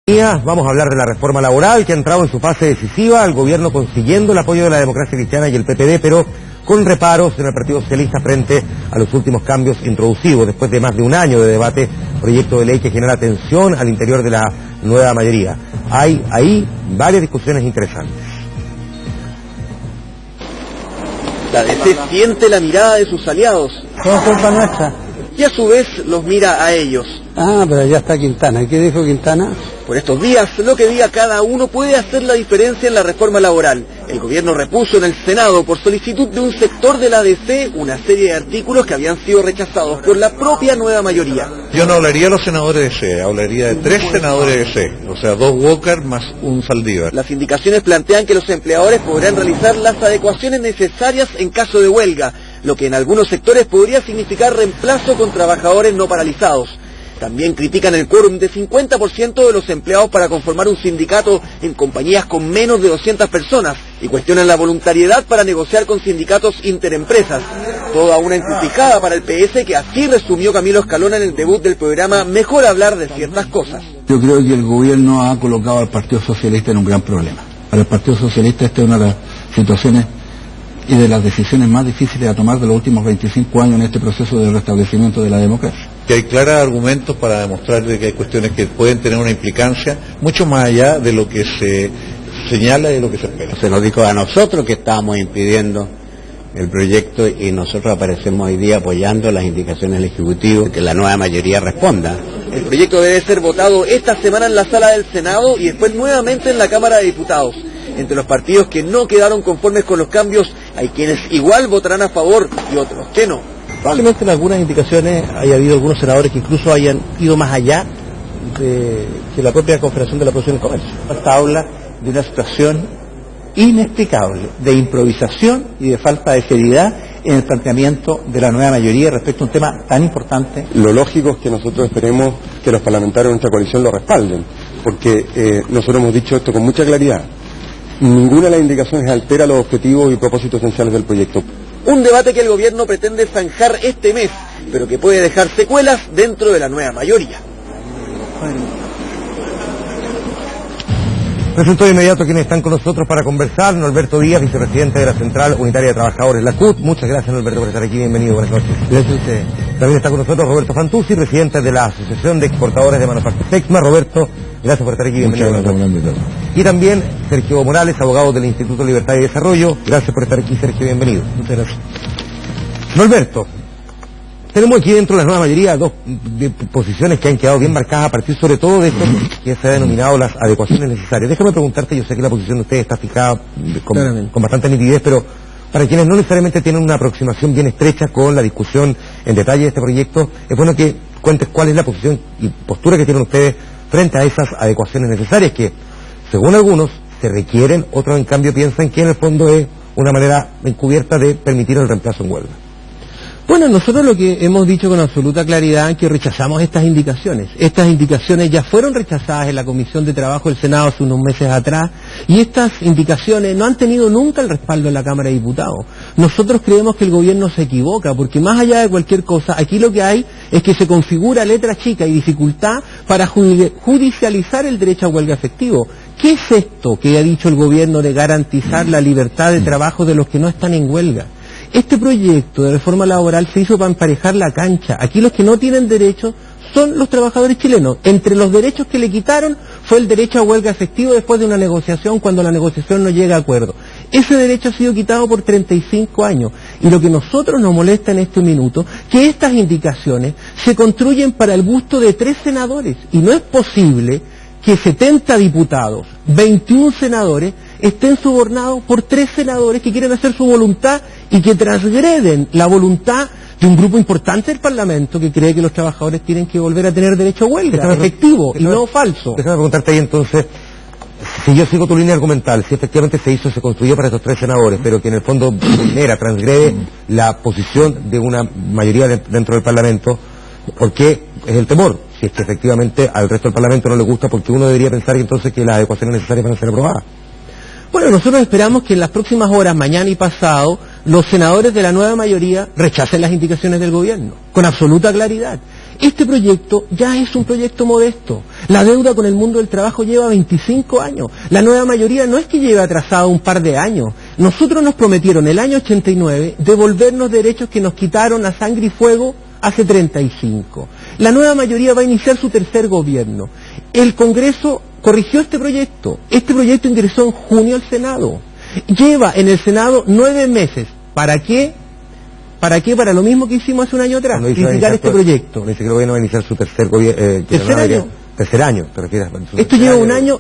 Vamos a hablar de la reforma laboral que ha entrado en su fase decisiva, el gobierno consiguiendo el apoyo de la democracia cristiana y el PPD, pero con reparos en el Partido Socialista frente a los últimos cambios introducidos después de más de un año de debate, proyecto de ley que genera tensión al interior de la nueva mayoría. Hay ahí varias discusiones interesantes. La DC siente la mirada de sus aliados. Todo culpa nuestra. Y a su vez los mira a ellos. Ah, pero ya está Quintana. ¿Qué dijo Quintana? Por estos días, lo que diga cada uno puede hacer la diferencia en la reforma laboral. El gobierno repuso en el Senado, por solicitud de un sector de la DC, una serie de artículos que habían sido rechazados por la propia nueva mayoría. Yo no hablaría de los senadores de C, hablaría de 3 senadores de C, o sea, 2 Walker más un Saldívar. Las indicaciones plantean que los empleadores podrán realizar las adecuaciones necesarias en caso de huelga, lo que en algunos sectores podría significar reemplazo con trabajadores no paralizados. También critican el quórum de 50% de los empleados para conformar un sindicato en compañías con menos de 200 personas y cuestionan la voluntariedad para negociar con sindicatos interempresas. Toda una encrucijada para el PS, que así resumió Camilo Escalona en el debut del programa Mejor hablar de ciertas cosas. Yo creo que el gobierno ha colocado al Partido Socialista en un gran problema. Para el Partido Socialista esta es una de las situaciones y de las decisiones más difíciles a tomar de los últimos 25 años en este proceso de restablecimiento de la democracia. Que hay claros argumentos para demostrar que hay cuestiones que pueden tener una implicancia mucho más allá de lo que se señala y de lo que se espera. Se nos dijo a nosotros que estábamos impidiendo el proyecto y nosotros aparecemos hoy día apoyando las indicaciones del Ejecutivo, que la nueva mayoría responda. El proyecto debe ser votado esta semana en la sala del Senado y después nuevamente en la Cámara de Diputados. Entre los partidos que no quedaron conformes con los cambios, hay quienes igual votarán a favor y otros que no. Probablemente en algunas indicaciones haya habido algunos senadores que incluso hayan ido más allá de que la propia Confederación de la Producción y el Comercio. Esta habla de una situación inexplicable, de improvisación y de falta de seriedad en el planteamiento de la nueva mayoría respecto a un tema tan importante. Lo lógico es que nosotros esperemos que los parlamentarios de nuestra coalición lo respalden, porque nosotros hemos dicho esto con mucha claridad. Ninguna de las indicaciones altera los objetivos y propósitos esenciales del proyecto. Un debate que el gobierno pretende zanjar este mes, pero que puede dejar secuelas dentro de la nueva mayoría. Presento de inmediato a quienes están con nosotros para conversar. Norberto Díaz, vicepresidente de la Central Unitaria de Trabajadores, la CUT. Muchas gracias, Norberto, por estar aquí. Bienvenido, buenas noches. Gracias a usted. También está con nosotros Roberto Fantuzzi, presidente de la Asociación de Exportadores de Manufactura Texma. Roberto, gracias por estar aquí. Bienvenido. Muchas gracias. Y también Sergio Morales, abogado del Instituto Libertad y Desarrollo. Gracias por estar aquí, Sergio. Bienvenido. Muchas gracias. Norberto, tenemos aquí dentro de la nueva mayoría dos posiciones que han quedado bien marcadas a partir sobre todo de esto que se ha denominado las adecuaciones necesarias. Déjame preguntarte, yo sé que la posición de ustedes está fijada con bastante nitidez, pero para quienes no necesariamente tienen una aproximación bien estrecha con la discusión en detalle de este proyecto, es bueno que cuentes cuál es la posición y postura que tienen ustedes frente a esas adecuaciones necesarias que, según algunos, se requieren, otros en cambio piensan que en el fondo es una manera encubierta de permitir el reemplazo en huelga. Bueno, nosotros lo que hemos dicho con absoluta claridad es que rechazamos estas indicaciones. Estas indicaciones ya fueron rechazadas en la Comisión de Trabajo del Senado hace unos meses atrás y estas indicaciones no han tenido nunca el respaldo en la Cámara de Diputados. Nosotros creemos que el gobierno se equivoca porque más allá de cualquier cosa, aquí lo que hay es que se configura letra chica y dificultad para judicializar el derecho a huelga efectivo. ¿Qué es esto que ha dicho el gobierno de garantizar la libertad de trabajo de los que no están en huelga? Este proyecto de reforma laboral se hizo para emparejar la cancha. Aquí los que no tienen derecho son los trabajadores chilenos. Entre los derechos que le quitaron fue el derecho a huelga efectivo después de una negociación cuando la negociación no llega a acuerdo. Ese derecho ha sido quitado por 35 años. Y lo que nosotros nos molesta en este minuto, que estas indicaciones se construyen para el gusto de 3 senadores. Y no es posible que 70 diputados, 21 senadores, estén sobornados por 3 senadores que quieren hacer su voluntad y que transgreden la voluntad de un grupo importante del Parlamento que cree que los trabajadores tienen que volver a tener derecho a huelga, efectivo y no falso. Déjame preguntarte ahí entonces, si yo sigo tu línea argumental, si efectivamente se construyó para estos 3 senadores, pero que en el fondo vulnera, transgrede la posición de una mayoría dentro del Parlamento, ¿por qué es el temor? Si es que efectivamente al resto del Parlamento no le gusta, porque uno debería pensar entonces que las adecuaciones necesarias van a ser aprobadas. Bueno, nosotros esperamos que en las próximas horas, mañana y pasado, los senadores de la nueva mayoría rechacen las indicaciones del gobierno, con absoluta claridad. Este proyecto ya es un proyecto modesto. La deuda con el mundo del trabajo lleva 25 años. La nueva mayoría no es que lleve atrasado un par de años. Nosotros nos prometieron el año 89 devolvernos derechos que nos quitaron a sangre y fuego hace 35. La nueva mayoría va a iniciar su tercer gobierno. El Congreso corrigió este proyecto. Este proyecto ingresó en junio al Senado. Lleva en el Senado 9 meses. ¿Para qué? ¿Para qué? Para lo mismo que hicimos hace un año atrás, criticar este proyecto. Dice que el gobierno va a iniciar su tercer gobierno. ¿Tercer año? Tercer año, te refieres. Esto lleva un año,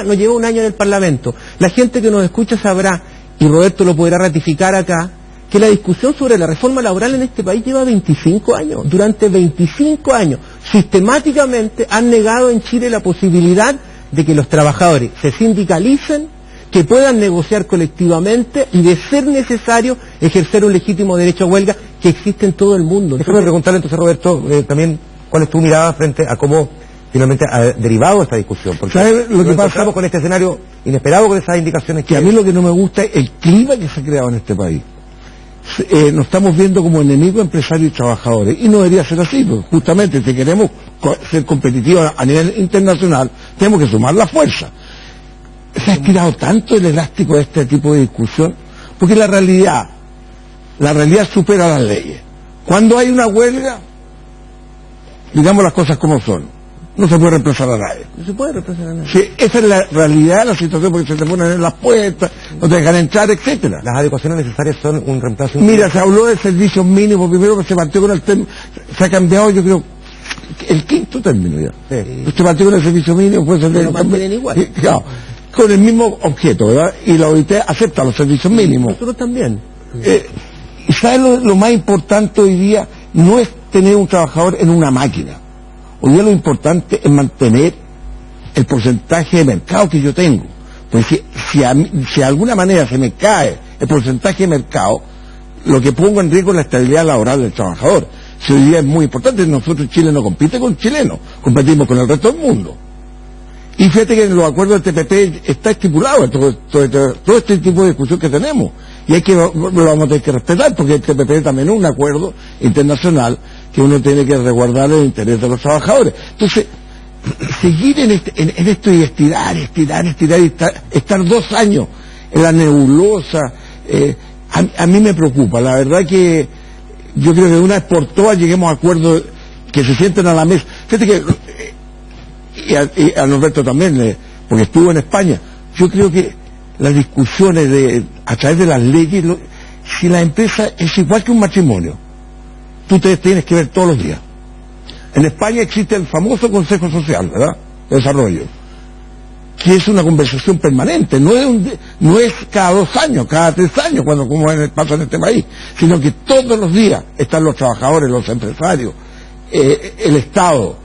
nos lleva un año en el Parlamento. La gente que nos escucha sabrá, y Roberto lo podrá ratificar acá, que la discusión sobre la reforma laboral en este país lleva 25 años. Durante 25 años, sistemáticamente han negado en Chile la posibilidad de que los trabajadores se sindicalicen, que puedan negociar colectivamente y, de ser necesario, ejercer un legítimo derecho a huelga que existe en todo el mundo. Déjame preguntarle entonces, Roberto, también cuál es tu mirada frente a cómo finalmente ha derivado esta discusión. Porque ¿sabes lo que pasa con este escenario inesperado con esas indicaciones que a mí lo que no me gusta es el clima que se ha creado en este país? Nos estamos viendo como enemigos empresarios y trabajadores, y no debería ser así, porque justamente si queremos ser competitivos a nivel internacional tenemos que sumar la fuerza. Se ha estirado tanto el elástico de este tipo de discusión, porque la realidad supera las leyes. Cuando hay una huelga, digamos las cosas como son, no se puede reemplazar a nadie. No se puede reemplazar a nadie. Sí, esa es la realidad de la situación, porque se te ponen en las puertas, no te dejan entrar, etcétera. Las adecuaciones necesarias son un reemplazo. Mira, se habló de servicios mínimos, primero que se partió con el término, se ha cambiado, yo creo, el quinto término ya. Sí. Se partió con el servicio mínimo, pues lo mantienen igual. Claro, con el mismo objeto, ¿verdad? Y la OIT acepta los servicios mínimos. Nosotros también. ¿Y sabes lo más importante hoy día? No es tener un trabajador en una máquina. Hoy día lo importante es mantener el porcentaje de mercado que yo tengo. Pues si de alguna manera se me cae el porcentaje de mercado, lo que pongo en riesgo es la estabilidad laboral del trabajador. Si hoy día es muy importante, nosotros Chile no compite con chilenos, competimos con el resto del mundo. Y fíjate que en los acuerdos del TPP está estipulado todo este tipo de discusión que tenemos. Y lo vamos a tener que respetar, porque el TPP también es un acuerdo internacional que uno tiene que resguardar el interés de los trabajadores. Entonces, seguir en esto y estirar, estar 2 años en la nebulosa, a mí me preocupa. La verdad que yo creo que de una vez por todas lleguemos a acuerdos que se sienten a la mesa. Fíjate que y a Norberto también, porque estuvo en España, yo creo que las discusiones a través de las leyes, si la empresa es igual que un matrimonio, tú te tienes que ver todos los días. En España existe el famoso Consejo Social, ¿verdad?, de Desarrollo, que es una conversación permanente, no es cada 2 años, cada 3 años, como pasa en este país, sino que todos los días están los trabajadores, los empresarios, el Estado,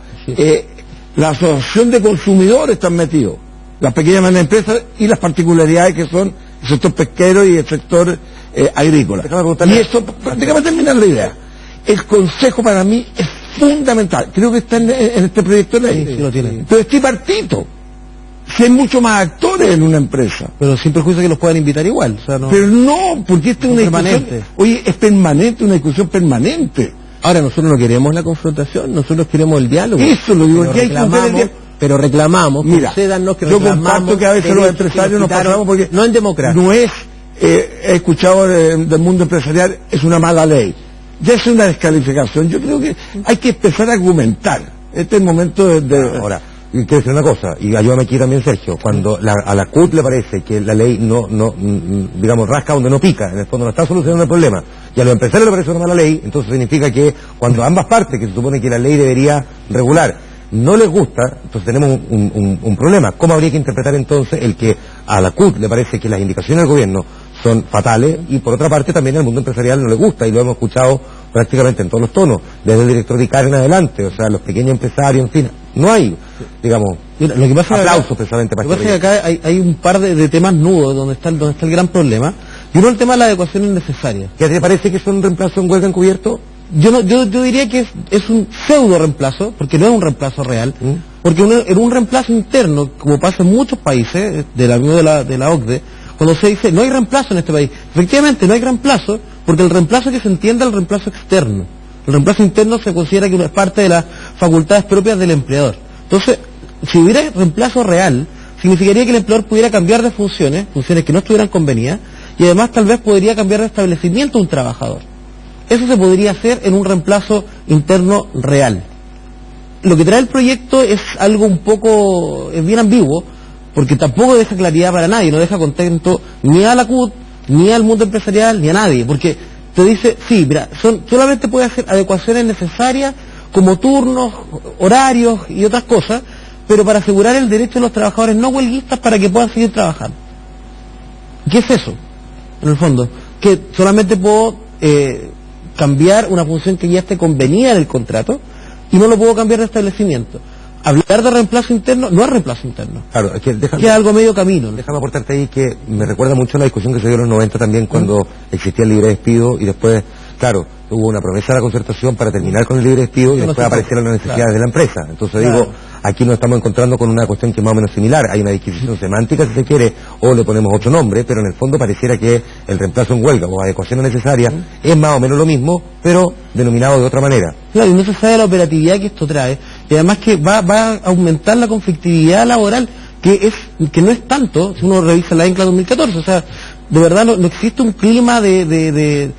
la asociación de consumidores están metidos, las pequeñas y medianas empresas y las particularidades que son el sector pesquero y el sector agrícola. Y eso, déjame terminar la idea. El consejo para mí es fundamental. Creo que está en este proyecto de ley. Sí, lo tiene. Pero es tripartito. Si hay muchos más actores en una empresa. Pero sin perjuicio que los puedan invitar igual. O sea, no, pero no, porque esta es una permanente. discusión. Oye, es permanente, una discusión permanente. Ahora, nosotros no queremos la confrontación, nosotros queremos el diálogo. Eso lo digo, pero que hay que hacer el diálogo. Pero reclamamos, mira, concédanos que yo reclamamos. comparto que a veces los empresarios nos pasamos porque no en democracia. No es, he escuchado del mundo empresarial, es una mala ley. Ya es una descalificación. Yo creo que hay que empezar a argumentar. Este es el momento de... Ahora, quiero decir una cosa, y ayúdame aquí también, Sergio, cuando a la CUT le parece que la ley no digamos, rasca donde no pica, en el fondo no está solucionando el problema, y a los empresarios le parece una mala ley, entonces significa que cuando ambas partes, que se supone que la ley debería regular, no les gusta, entonces tenemos un problema. ¿Cómo habría que interpretar entonces el que a la CUT le parece que las indicaciones del gobierno son fatales, y por otra parte también al mundo empresarial no le gusta, y lo hemos escuchado prácticamente en todos los tonos, desde el director de ICAR en adelante, o sea, los pequeños empresarios, en fin, no hay, digamos, mira, lo que pasa aplausos precisamente para lo que pasa es que acá hay un par de temas nudos donde está el gran problema, y uno el tema de la adecuación innecesaria. ¿Qué te parece que es un reemplazo en huelga encubierto? Yo diría que es un pseudo reemplazo, porque no es un reemplazo real, porque en un reemplazo interno, como pasa en muchos países, de la OCDE, cuando se dice no hay reemplazo en este país, efectivamente no hay reemplazo, porque el reemplazo que se entienda es el reemplazo externo. El reemplazo interno se considera que es parte de las facultades propias del empleador. Entonces, si hubiera reemplazo real, significaría que el empleador pudiera cambiar de funciones que no estuvieran convenidas, y además tal vez podría cambiar de establecimiento a un trabajador. Eso se podría hacer en un reemplazo interno real. Lo que trae el proyecto es algo es bien ambiguo, porque tampoco deja claridad para nadie, no deja contento ni a la CUT, ni al mundo empresarial, ni a nadie, porque te dice, sí, mira, solamente puede hacer adecuaciones necesarias, como turnos, horarios y otras cosas, pero para asegurar el derecho de los trabajadores no huelguistas para que puedan seguir trabajando. ¿Qué es eso? En el fondo, que solamente puedo cambiar una función que ya esté convenida en el contrato y no lo puedo cambiar de establecimiento. Hablar de reemplazo interno no es reemplazo interno. Claro, es que queda algo medio camino. Déjame aportarte ahí que me recuerda mucho la discusión que se dio en los 90 también, cuando existía el libre despido y después, claro, hubo una promesa de la concertación para terminar con el libre despido y después aparecieron las necesidades de la empresa. Entonces digo, aquí nos estamos encontrando con una cuestión que es más o menos similar. Hay una disquisición semántica, si se quiere, o le ponemos otro nombre, pero en el fondo pareciera que el reemplazo en huelga o adecuación necesaria es más o menos lo mismo, pero denominado de otra manera. Claro, y no se sabe la operatividad que esto trae, y además que va a aumentar la conflictividad laboral, que no es tanto, si uno revisa la ENCLA 2014, o sea, de verdad no existe un clima de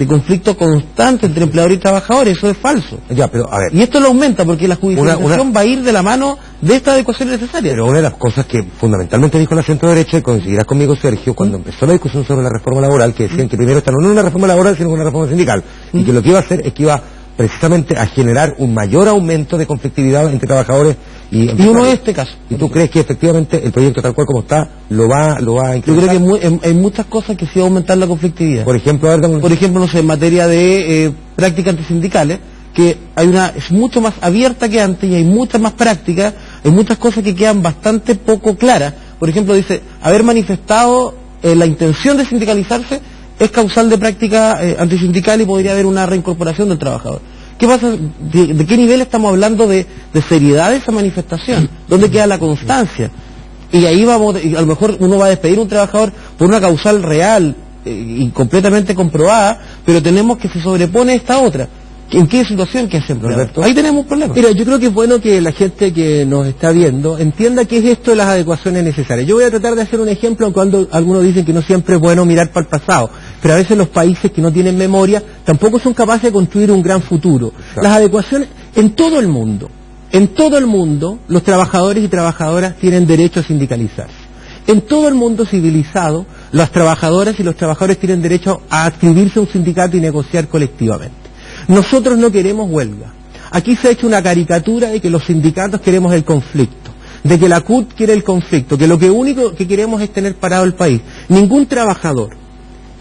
conflicto constante entre empleadores y trabajadores, eso es falso. Ya, pero a ver. Y esto lo aumenta porque la judicialización va a ir de la mano de esta adecuación necesaria. Pero una de las cosas que fundamentalmente dijo la centro derecha, y coincidirás conmigo, Sergio, cuando empezó la discusión sobre la reforma laboral, que decían que primero esta no era una reforma laboral, sino una reforma sindical, y que lo que iba a hacer es que iba precisamente a generar un mayor aumento de conflictividad entre trabajadores y empresarios. Y uno es este caso. ¿Y tú crees que efectivamente el proyecto tal cual como está lo va a incrementar? Yo creo que hay muchas cosas que sí va a aumentar la conflictividad. Por ejemplo, no sé, en materia de prácticas antisindicales, que es mucho más abierta que antes y hay muchas más prácticas, hay muchas cosas que quedan bastante poco claras. Por ejemplo, dice, haber manifestado la intención de sindicalizarse es causal de práctica antisindical y podría haber una reincorporación del trabajador. ¿Qué pasa? ¿De qué nivel estamos hablando de seriedad de esa manifestación? ¿Dónde queda la constancia? Y ahí y a lo mejor uno va a despedir a un trabajador por una causal real y completamente comprobada, pero tenemos que se sobrepone esta otra. ¿En qué situación que hacemos? Ahí tenemos un problema. Mira, yo creo que es bueno que la gente que nos está viendo entienda qué es esto de las adecuaciones necesarias. Yo voy a tratar de hacer un ejemplo cuando algunos dicen que no siempre es bueno mirar para el pasado, pero a veces los países que no tienen memoria tampoco son capaces de construir un gran futuro. Claro. Las adecuaciones en todo el mundo, los trabajadores y trabajadoras tienen derecho a sindicalizarse. En todo el mundo civilizado, las trabajadoras y los trabajadores tienen derecho a adscribirse a un sindicato y negociar colectivamente. Nosotros no queremos huelga. Aquí se ha hecho una caricatura de que los sindicatos queremos el conflicto, de que la CUT quiere el conflicto, que lo único que queremos es tener parado el país. Ningún trabajador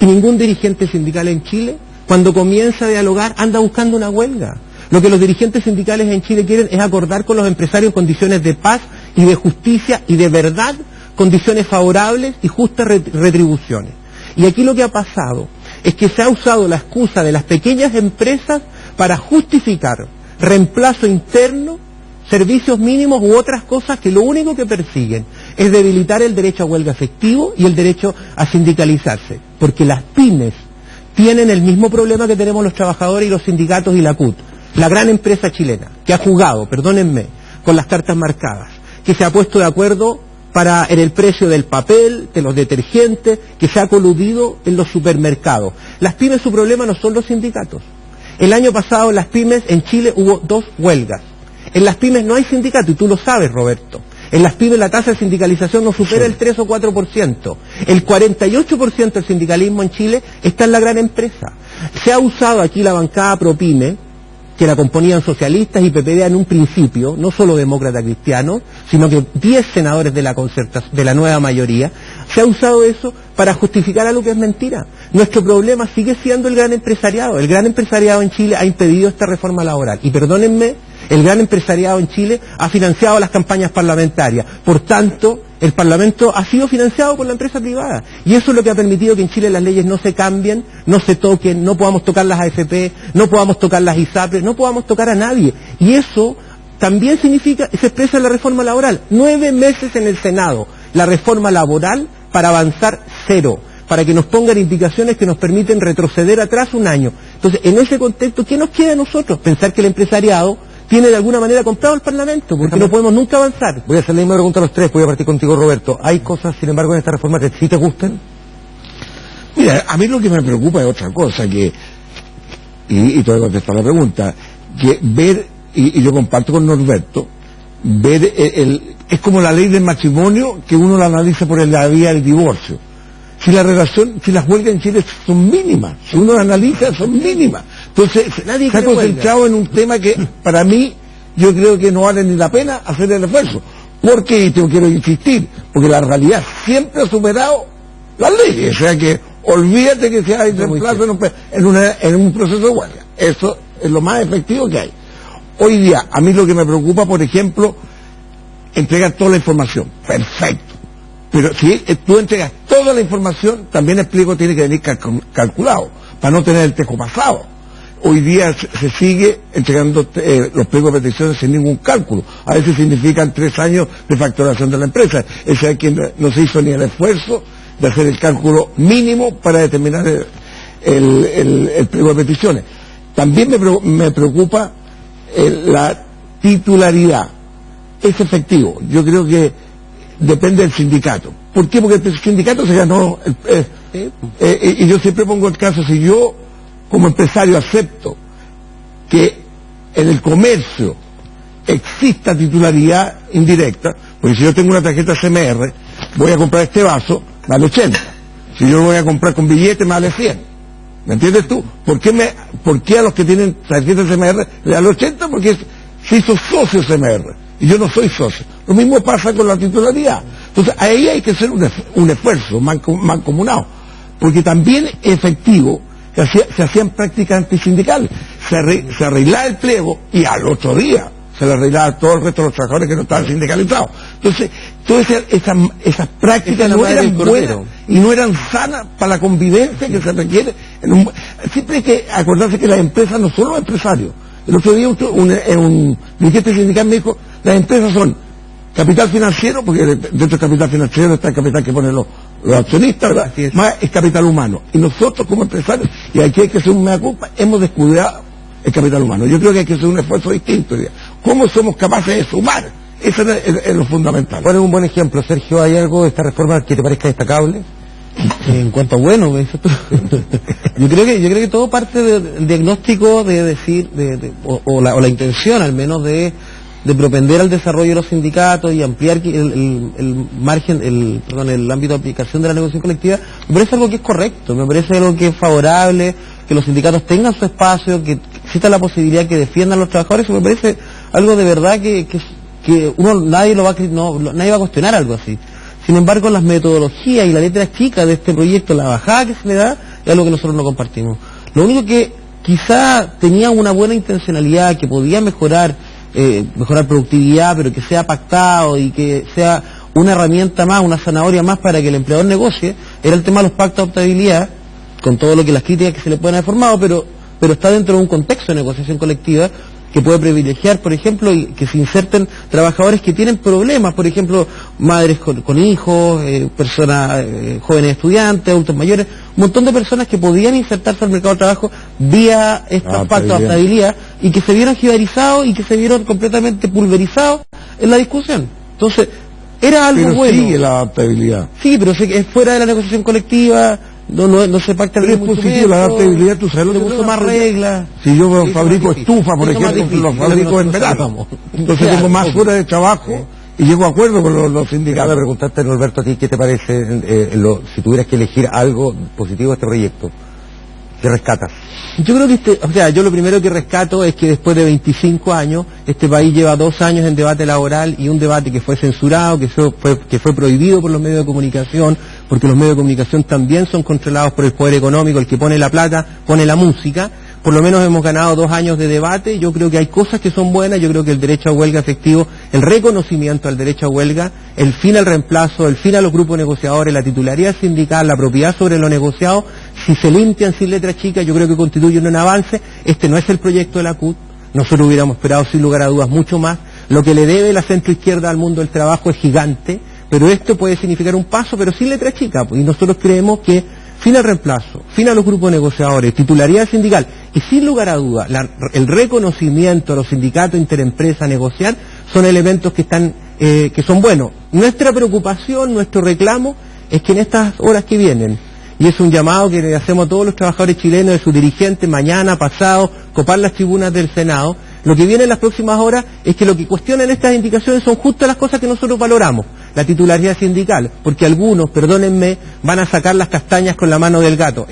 y ningún dirigente sindical en Chile, cuando comienza a dialogar, anda buscando una huelga. Lo que los dirigentes sindicales en Chile quieren es acordar con los empresarios condiciones de paz y de justicia y de verdad, condiciones favorables y justas retribuciones. Y aquí lo que ha pasado es que se ha usado la excusa de las pequeñas empresas para justificar reemplazo interno, servicios mínimos u otras cosas que lo único que persiguen es debilitar el derecho a huelga efectivo y el derecho a sindicalizarse, porque las pymes tienen el mismo problema que tenemos los trabajadores y los sindicatos y la CUT. La gran empresa chilena, que ha jugado, perdónenme, con las cartas marcadas, que se ha puesto de acuerdo en el precio del papel, de los detergentes, que se ha coludido en los supermercados. Las pymes, su problema no son los sindicatos. El año pasado en las pymes en Chile hubo 2 huelgas. En las pymes no hay sindicato, y tú lo sabes, Roberto. En las pymes la tasa de sindicalización no supera el 3 o 4%. El 48% del sindicalismo en Chile está en la gran empresa. Se ha usado aquí la bancada ProPyme, que la componían socialistas y PPD en un principio, no solo demócrata cristiano, sino que 10 senadores de la nueva mayoría. Se ha usado eso para justificar algo que es mentira. Nuestro problema sigue siendo el gran empresariado. El gran empresariado en Chile ha impedido esta reforma laboral. Y perdónenme, el gran empresariado en Chile ha financiado las campañas parlamentarias. Por tanto, el Parlamento ha sido financiado por la empresa privada. Y eso es lo que ha permitido que en Chile las leyes no se cambien, no se toquen, no podamos tocar las AFP, no podamos tocar las ISAPRES, no podamos tocar a nadie. Y eso también se expresa en la reforma laboral. 9 meses en el Senado. La reforma laboral para avanzar 0. Para que nos pongan indicaciones que nos permiten retroceder atrás un año. Entonces, en ese contexto, ¿qué nos queda a nosotros? Pensar que el empresariado tiene de alguna manera comprado el Parlamento, porque no podemos nunca avanzar. Voy a hacer la misma pregunta a los tres, voy a partir contigo, Roberto. ¿Hay cosas, sin embargo, en esta reforma que sí te gusten? Mira, a mí lo que me preocupa es otra cosa, y te voy a contestar la pregunta, que ver, y yo comparto con Norberto, ver es como la ley del matrimonio que uno la analiza por la vía del divorcio. Si las huelgas en Chile son mínimas, si uno las analiza son mínimas. Entonces, nadie se ha concentrado en un tema que para mí yo creo que no vale ni la pena hacer el esfuerzo. Porque, y te quiero insistir, porque la realidad siempre ha superado las leyes. O sea que olvídate que se hay reemplazo en un proceso de huelga. Eso es lo más efectivo que hay. Hoy día, a mí lo que me preocupa, por ejemplo, entregar toda la información. Perfecto. Pero si tú entregas toda la información, también explico, tiene que venir calculado, para no tener el tejo pasado. Hoy día se sigue entregando los pliegos de peticiones sin ningún cálculo. A veces significan 3 años de facturación de la empresa. Es decir, que no se hizo ni el esfuerzo de hacer el cálculo mínimo para determinar el pliego de peticiones. También me preocupa la titularidad. Es efectivo. Yo creo que depende del sindicato. ¿Por qué? Porque el sindicato se ganó. Y yo siempre pongo el caso, si yo como empresario acepto que en el comercio exista titularidad indirecta, porque si yo tengo una tarjeta CMR, voy a comprar este vaso, vale 80. Si yo lo voy a comprar con billete, me vale 100. ¿Me entiendes tú? ¿Por qué a los que tienen tarjeta CMR le dan 80? Porque se hizo socio CMR. Y yo no soy socio. Lo mismo pasa con la titularidad. Entonces, ahí hay que hacer un esfuerzo mancomunado. Porque también es efectivo, se hacían prácticas antisindicales. Se arreglaba el pliego y al otro día se le arreglaba a todo el resto de los trabajadores que no estaban sindicalizados. Entonces, todas esas prácticas no eran buenas y no eran sanas para la convivencia que se requiere. Siempre hay que acordarse que las empresas no son los empresarios. El otro día un dirigente sindical me dijo, las empresas son capital financiero, porque dentro del capital financiero está el capital que ponen los accionistas, ¿verdad? Más es capital humano. Y nosotros como empresarios, y aquí hay que hacer un mea culpa, hemos descuidado el capital humano. Yo creo que hay que hacer un esfuerzo distinto. ¿Cómo somos capaces de sumar? Eso es lo fundamental. ¿Cuál es un buen ejemplo, Sergio? ¿Hay algo de esta reforma que te parezca destacable? En cuanto a bueno, yo creo que todo parte del diagnóstico de decir, o la intención al menos de propender al desarrollo de los sindicatos y ampliar el margen, el ámbito de aplicación de la negociación colectiva. Me parece algo que es correcto, me parece algo que es favorable, que los sindicatos tengan su espacio, que exista la posibilidad que defiendan a los trabajadores. Me parece algo de verdad que nadie va a cuestionar algo así. Sin embargo, las metodologías y la letra chica de este proyecto, la bajada que se le da, es algo que nosotros no compartimos. Lo único que quizá tenía una buena intencionalidad, que podía mejorar productividad, pero que sea pactado y que sea una herramienta más, una zanahoria más para que el empleador negocie, era el tema de los pactos de adaptabilidad, con todo lo que las críticas que se le pueden haber formado, pero está dentro de un contexto de negociación colectiva que puede privilegiar, por ejemplo, y que se inserten trabajadores que tienen problemas, por ejemplo, madres con hijos, personas, jóvenes estudiantes, adultos mayores, un montón de personas que podían insertarse al mercado de trabajo vía estos pactos de adaptabilidad y que se vieron jibarizados y que se vieron completamente pulverizados en la discusión. Entonces, era algo bueno. Sigue la adaptabilidad. Sí, pero es fuera de la negociación colectiva. No se pacta el positivo, la adaptabilidad, tú sabes lo que uso más reglas. Si yo fabrico estufa, por ejemplo, lo fabrico en verano. Entonces tengo más horas de trabajo y llego a acuerdo con los sindicatos. Voy a preguntarte, Norberto, a ti, ¿qué te parece si tuvieras que elegir algo positivo de este proyecto? ¿Qué rescatas? Yo creo que yo lo primero que rescato es que después de 25 años, este país lleva 2 años en debate laboral y un debate que fue censurado, que fue prohibido por los medios de comunicación, porque los medios de comunicación también son controlados por el poder económico, el que pone la plata, pone la música. Por lo menos hemos ganado 2 años de debate. Yo creo que hay cosas que son buenas. Yo creo que el derecho a huelga efectivo, el reconocimiento al derecho a huelga, el fin al reemplazo, el fin a los grupos negociadores, la titularidad sindical, la propiedad sobre lo negociado, si se limpian sin letra chica, yo creo que constituyen un avance. Este no es el proyecto de la CUT. Nosotros hubiéramos esperado sin lugar a dudas mucho más. Lo que le debe la centroizquierda al mundo del trabajo es gigante, pero esto puede significar un paso, pero sin letra chica. Y nosotros creemos que fin al reemplazo, fin a los grupos negociadores, titularidad sindical Y sin lugar a duda, el reconocimiento a los sindicatos interempresa a negociar son elementos que están, que son buenos. Nuestra preocupación, nuestro reclamo, es que en estas horas que vienen, y es un llamado que le hacemos a todos los trabajadores chilenos, de sus dirigentes, mañana, pasado, copar las tribunas del Senado, lo que viene en las próximas horas es que lo que cuestionan estas indicaciones son justo las cosas que nosotros valoramos, la titularidad sindical, porque algunos, perdónenme, van a sacar las castañas con la mano del gato,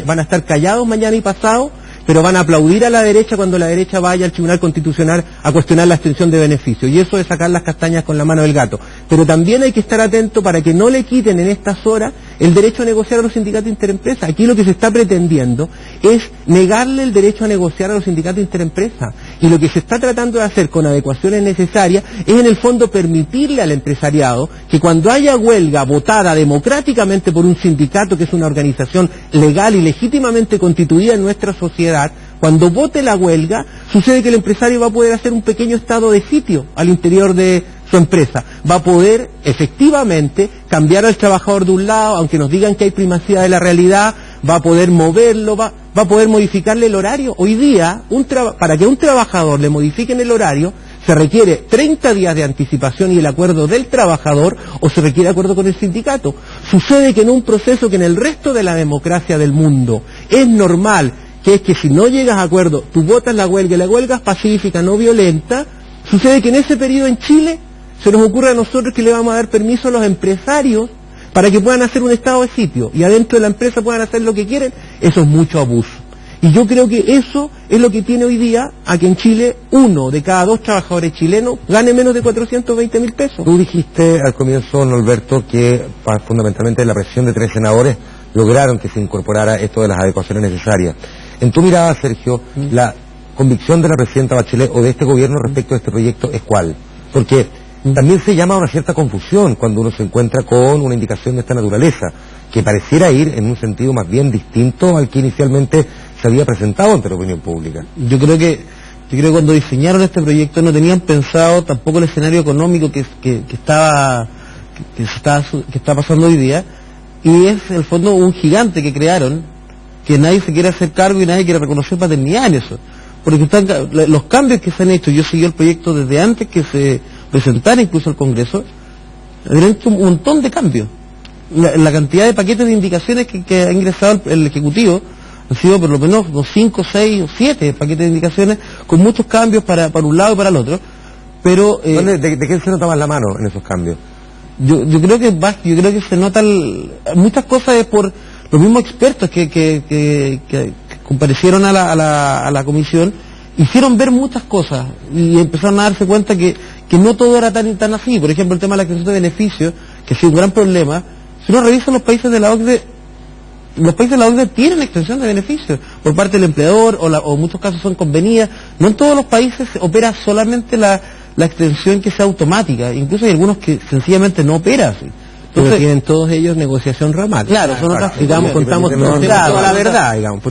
van a estar callados mañana y pasado, pero van a aplaudir a la derecha cuando la derecha vaya al Tribunal Constitucional a cuestionar la extensión de beneficios, y eso es sacar las castañas con la mano del gato. Pero también hay que estar atento para que no le quiten en estas horas el derecho a negociar a los sindicatos interempresa. Aquí lo que se está pretendiendo es negarle el derecho a negociar a los sindicatos interempresa, y lo que se está tratando de hacer con adecuaciones necesarias es en el fondo permitirle al empresariado que cuando haya huelga votada democráticamente por un sindicato, que es una organización legal y legítimamente constituida en nuestra sociedad, cuando vote la huelga, sucede que el empresario va a poder hacer un pequeño estado de sitio al interior de su empresa. Va a poder efectivamente cambiar al trabajador de un lado, aunque nos digan que hay primacía de la realidad, va a poder moverlo, va a poder modificarle el horario. Hoy día, para que a un trabajador le modifiquen el horario, se requiere 30 días de anticipación y el acuerdo del trabajador, o se requiere acuerdo con el sindicato. Sucede que en un proceso que en el resto de la democracia del mundo es normal, que es que si no llegas a acuerdo, tú votas la huelga, y la huelga es pacífica, no violenta, sucede que en ese periodo en Chile se nos ocurre a nosotros que le vamos a dar permiso a los empresarios para que puedan hacer un estado de sitio, y adentro de la empresa puedan hacer lo que quieren. Eso es mucho abuso. Y yo creo que eso es lo que tiene hoy día a que en Chile 1 de cada 2 trabajadores chilenos gane menos de 420.000 pesos. Tú dijiste al comienzo, don Alberto, que fundamentalmente la presión de 3 senadores lograron que se incorporara esto de las adecuaciones necesarias. En tu mirada, Sergio, la convicción de la presidenta Bachelet o de este gobierno respecto a este proyecto es ¿cuál? Porque también se llama a una cierta confusión cuando uno se encuentra con una indicación de esta naturaleza, que pareciera ir en un sentido más bien distinto al que inicialmente se había presentado ante la opinión pública. Yo creo que cuando diseñaron este proyecto no tenían pensado tampoco el escenario económico que está pasando hoy día, y es en el fondo un gigante que crearon, que nadie se quiere hacer cargo y nadie quiere reconocer paternidad en eso, porque los cambios que se han hecho. Yo seguí el proyecto desde antes que se presentara incluso al Congreso, han hecho un montón de cambios. La cantidad de paquetes de indicaciones que ha ingresado el Ejecutivo han sido por lo menos 5, 6 o 7 paquetes de indicaciones con muchos cambios para un lado y para el otro. Pero ¿De qué se nota más la mano en esos cambios? Yo creo que se nota muchas cosas es por los mismos expertos que comparecieron a la comisión, hicieron ver muchas cosas y empezaron a darse cuenta que no todo era tan así. Por ejemplo, el tema de la extensión de beneficios, que ha sido un gran problema. Si uno revisa los países de la OCDE tienen extensión de beneficios por parte del empleador, o en muchos casos son convenidas. No en todos los países opera solamente la extensión que sea automática, incluso hay algunos que sencillamente no opera así. Entonces, pero tienen todos ellos negociación ramal. Claro, son otras, digamos, contamos toda la verdad, digamos.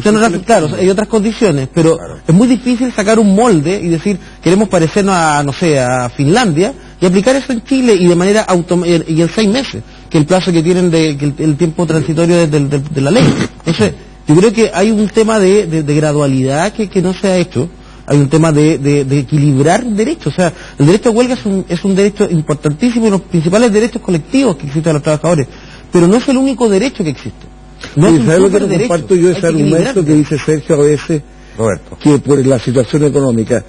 Claro, hay otras condiciones, pero es muy difícil sacar un molde y decir, queremos parecernos a Finlandia, y aplicar eso en Chile y de manera automática, y en 6 meses, que el plazo que tienen el tiempo transitorio de la ley. Entonces, yo creo que hay un tema de gradualidad que no se ha hecho. Hay un tema de equilibrar derechos. O sea, el derecho a huelga es un derecho importantísimo, y los principales derechos colectivos que existen a los trabajadores, pero no es el único derecho que existe. No es ¿sabes lo que no comparto yo? Ese argumento que dice Sergio a veces, Roberto, que por la situación económica.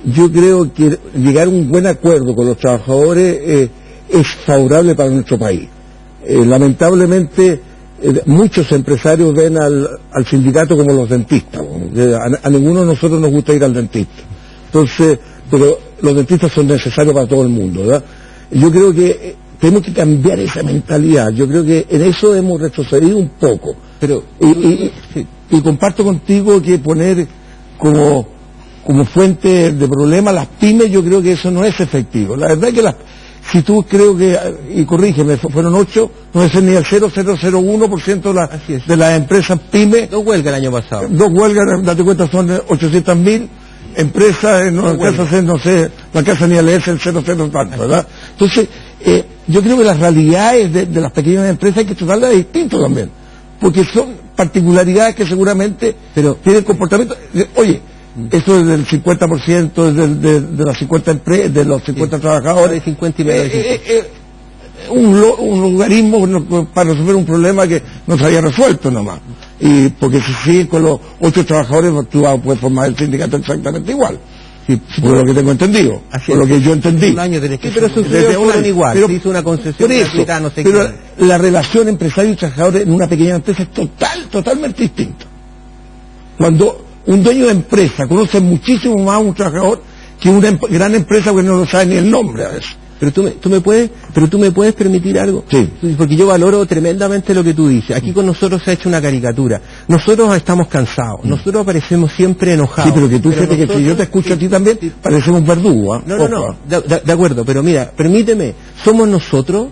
Yo creo que llegar a un buen acuerdo con los trabajadores es favorable para nuestro país. Lamentablemente, muchos empresarios ven al sindicato como los dentistas. A ninguno de nosotros nos gusta ir al dentista. Entonces, pero los dentistas son necesarios para todo el mundo, ¿verdad? Yo creo que tenemos que cambiar esa mentalidad. Yo creo que en eso hemos retrocedido un poco. Pero y comparto contigo que poner como fuente de problemas las pymes, yo creo que eso no es efectivo. La verdad es que si tú creo que, y corrígeme, fueron 8, no es ni el 0,001% de las empresas pymes. 2 huelgas el año pasado. 2 huelgas, date cuenta, son 800.000 empresas, no alcanza a ser, no sé, no alcanza ni a leerse el 00 tanto, ¿verdad? Entonces, yo creo que las realidades de las pequeñas empresas hay que tratarlas distinto también, porque particularidades que seguramente tienen comportamiento. Oye, eso es del 50%, de las 50 empresas, de los 50 trabajadores. 50 y medio. Un logaritmo para resolver un problema que no se había resuelto nomás. Y porque si siguen con los 8 trabajadores, tú puedes formar el sindicato exactamente igual. Sí, por lo que tengo entendido, por lo que yo entendí. Un año tenés que... Sí, pero sucedió igual, se hizo una concesión gratuita, no sé qué. Pero la relación empresario y trabajador en una pequeña empresa es totalmente distinta. Cuando un dueño de empresa conoce muchísimo más a un trabajador que una gran empresa que no lo sabe ni el nombre a veces. Pero tú me puedes permitir algo. Sí. Porque yo valoro tremendamente lo que tú dices. Aquí con nosotros se ha hecho una caricatura. Nosotros estamos cansados. Nosotros aparecemos siempre enojados. Sí, pero que tú fíjate que si yo te escucho a ti también, parecemos verdugos. No. De acuerdo, pero mira, permíteme. Somos nosotros,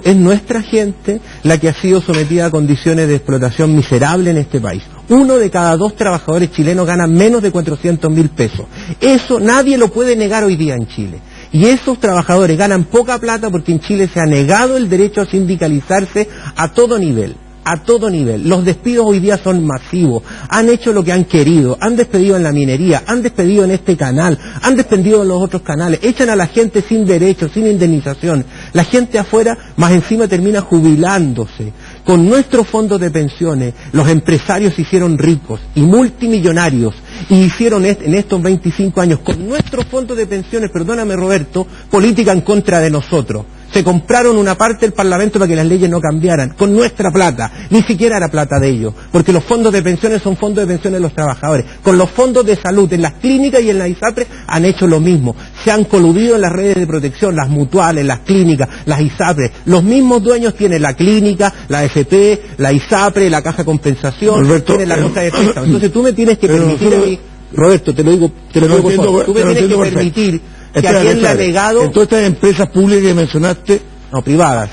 es nuestra gente la que ha sido sometida a condiciones de explotación miserable en este país. 1 de cada 2 trabajadores chilenos gana menos de 400.000 pesos. Eso nadie lo puede negar hoy día en Chile. Y esos trabajadores ganan poca plata porque en Chile se ha negado el derecho a sindicalizarse a todo nivel. A todo nivel. Los despidos hoy día son masivos. Han hecho lo que han querido. Han despedido en la minería, han despedido en este canal, han despedido en los otros canales. Echan a la gente sin derecho, sin indemnización. La gente afuera, más encima, termina jubilándose. Con nuestros fondos de pensiones, los empresarios se hicieron ricos y multimillonarios. Y hicieron en estos 25 años, con nuestros fondos de pensiones, perdóname Roberto, política en contra de nosotros. Se compraron una parte del Parlamento para que las leyes no cambiaran, con nuestra plata, ni siquiera era plata de ellos, porque los fondos de pensiones son fondos de pensiones de los trabajadores. Con los fondos de salud, en las clínicas y en la ISAPRE, han hecho lo mismo. Se han coludido en las redes de protección, las mutuales, las clínicas, las ISAPRE. Los mismos dueños tienen la clínica, la AFP, la ISAPRE, la caja de compensación, Roberto, tienen la cosa de préstamo. Entonces tú me tienes que permitir a mí, Roberto, te lo digo por favor, tú me tienes que permitir que a quien le ha negado... En todas estas empresas públicas que mencionaste... No, privadas,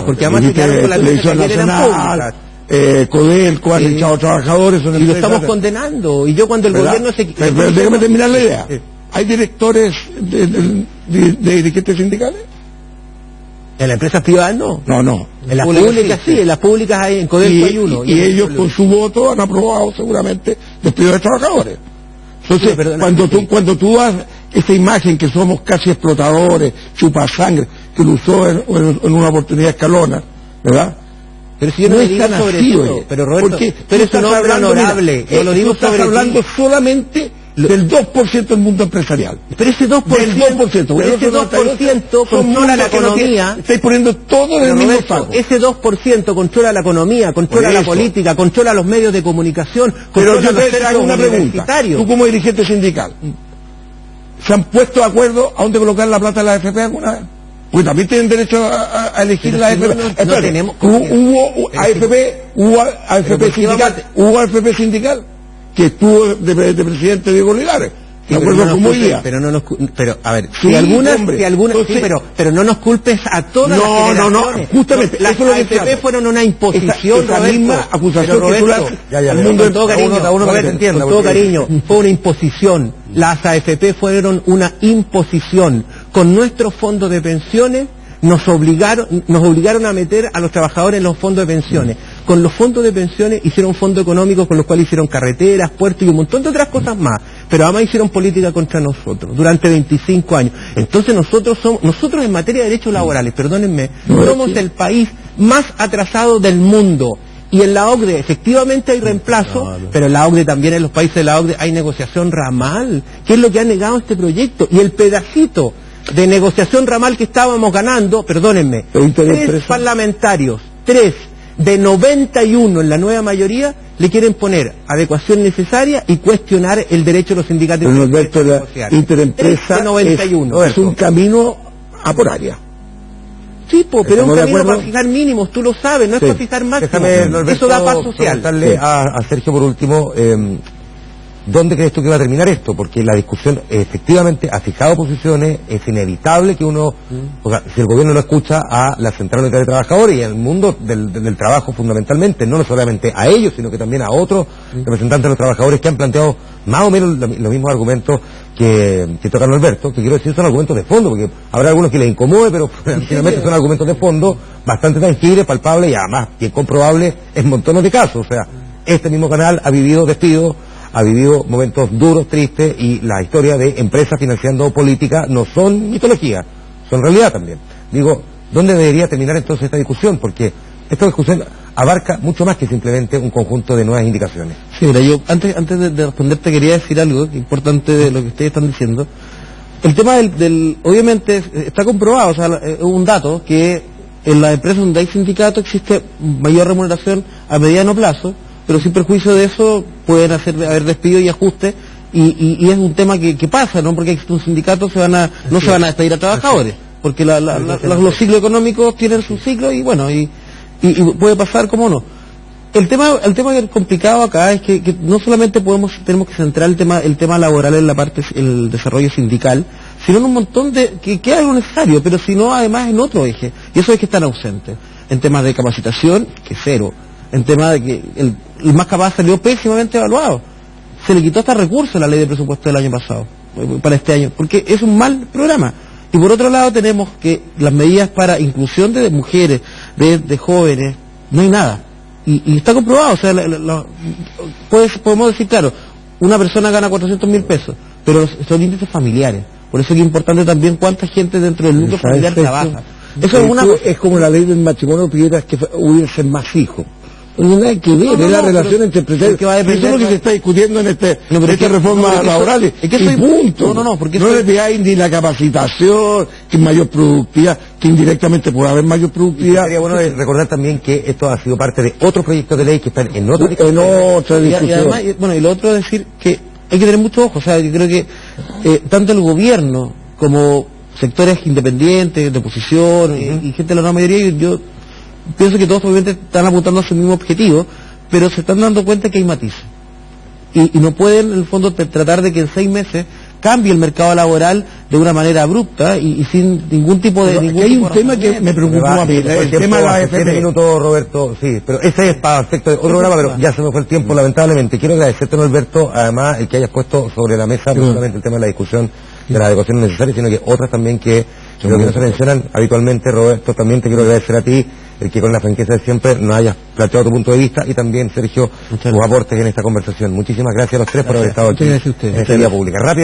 porque además se quedaron con la Televisión Nacional, Codelco, han echado trabajadores... Y lo estamos condenando, y yo cuando el gobierno se... Pero déjame terminar la idea. ¿Hay directores de dirigentes sindicales? En las empresas privadas no. No. En las públicas sí, en las públicas hay, en Codelco hay uno. Y ellos con su voto han aprobado seguramente despidos de trabajadores. Entonces, cuando tú das esa imagen que somos casi explotadores, chupasangre, que lo usó en una oportunidad Escalona, ¿verdad? Pero si yo no digo sobre eso, pero Roberto, pero es un hombre honorable, yo lo digo estás sobre hablando solamente del 2% del mundo empresarial. Pero ese 2%, controla la economía. Estáis poniendo todo en el mismo saco. Ese 2% controla la economía, controla la política, controla los medios de comunicación, pero controla yo te hago una pregunta. Tú como dirigente sindical, ¿se han puesto de acuerdo a dónde colocar la plata de la AFP alguna vez? Pues también tienen derecho a elegir la AFP. No tenemos... Hubo AFP sindical que estuvo de presidente Diego Linares. Sí, pero a ver, sí, pero no nos culpes a todas las generaciones. Justamente, las AFP fueron una imposición, esa misma acusación Roberto, que tú le haces al mundo con todo cariño, con todo cariño, fue una imposición. Las AFP fueron una imposición. Con nuestros fondos de pensiones nos obligaron a meter a los trabajadores en los fondos de pensiones. Con los fondos de pensiones hicieron fondos económicos con los cuales hicieron carreteras, puertos y un montón de otras cosas más. Pero además hicieron política contra nosotros durante 25 años. Entonces nosotros en materia de derechos laborales, perdónenme, somos el país más atrasado del mundo. Y en la OCDE efectivamente hay reemplazo, pero en la OCDE también, en los países de la OCDE, hay negociación ramal, que es lo que ha negado este proyecto. Y el pedacito de negociación ramal que estábamos ganando, perdónenme, 3 parlamentarios, 3 de 91 en la nueva mayoría, le quieren poner adecuación necesaria y cuestionar el derecho de los sindicatos. Pero Norberto, la interempresa es un camino a por área. Sí, pero es un camino para fijar mínimos, tú lo sabes, no es para fijar máximos. Eso da paz social. Preguntarle a Sergio por último, ¿dónde crees tú que va a terminar esto? Porque la discusión efectivamente ha fijado posiciones, es inevitable que uno, o sea, si el gobierno no escucha a la Central Unitaria de Trabajadores y al mundo del trabajo fundamentalmente, no solamente a ellos, sino que también a otros representantes de los trabajadores que han planteado más o menos los mismos argumentos que toca Norberto, que quiero decir son argumentos de fondo, porque habrá algunos que les incomode, pero finalmente son argumentos de fondo bastante tangibles, palpables y además bien comprobables en montones de casos, o sea, este mismo canal ha vivido despidos, ha vivido momentos duros, tristes, y la historia de empresas financiando política no son mitología, son realidad también. Digo, ¿dónde debería terminar entonces esta discusión? Porque esta discusión abarca mucho más que simplemente un conjunto de nuevas indicaciones. Sí, mira, yo antes de responderte quería decir algo importante de lo que ustedes están diciendo. El tema obviamente está comprobado, o sea, es un dato que en las empresas donde hay sindicato existe mayor remuneración a mediano plazo, pero sin perjuicio de eso pueden haber despidos y ajustes, y es un tema que pasa, ¿no? Porque existe un sindicato, no se van a despedir a trabajadores, porque los ciclos económicos tienen su ciclo, y bueno, y puede pasar, como no. El tema que es complicado acá es que no solamente tenemos que centrar el tema laboral en la parte, el desarrollo sindical, sino en un montón que es algo necesario, pero sino además en otro eje, y eso es que están ausentes, en temas de capacitación, que cero, en temas de que el más capaz salió pésimamente evaluado, se le quitó hasta recursos a la ley de presupuesto del año pasado, para este año, porque es un mal programa. Y por otro lado tenemos que las medidas para inclusión de mujeres, de jóvenes, no hay nada. Y está comprobado, o sea, podemos decir, claro, una persona gana 400.000 pesos, pero son índices familiares. Por eso es importante también cuánta gente dentro del núcleo familiar trabaja. Eso es como la ley del matrimonio, pidiera que hubiesen más hijos. No tiene nada que ver, es la relación entre empresarios. Eso es lo que se está discutiendo en esta reforma laboral. Es que y punto. Porque no le veáis ni la capacitación, que mayor productividad, que indirectamente puede haber mayor productividad. Sería bueno recordar también que esto ha sido parte de otros proyectos de ley que están en otra discusión. Y además, y lo otro es decir que hay que tener mucho ojo. O sea, yo creo que tanto el gobierno como sectores independientes, de oposición, y gente de la nueva mayoría, yo pienso que todos obviamente están apuntando a su mismo objetivo, pero se están dando cuenta que hay matices. Y no pueden, en el fondo, tratar de que en 6 meses cambie el mercado laboral de una manera abrupta y sin ningún tipo de... Hay un tema que me preocupó a mí, el tema de la AFP. 7 minutos, Roberto, sí, pero ese es para efecto de otro programa, pero ya se me fue el tiempo, lamentablemente. Quiero agradecerte, Norberto, además, el que hayas puesto sobre la mesa no solamente el tema de la discusión de las adecuaciones necesarias, sino que otras también que lo que no se mencionan habitualmente. Roberto, también te quiero agradecer a ti, el que con la franqueza de siempre nos hayas planteado tu punto de vista, y también, Sergio, tus aportes en esta conversación. Muchísimas gracias a los tres por haber estado aquí en esta vía pública. Rápido.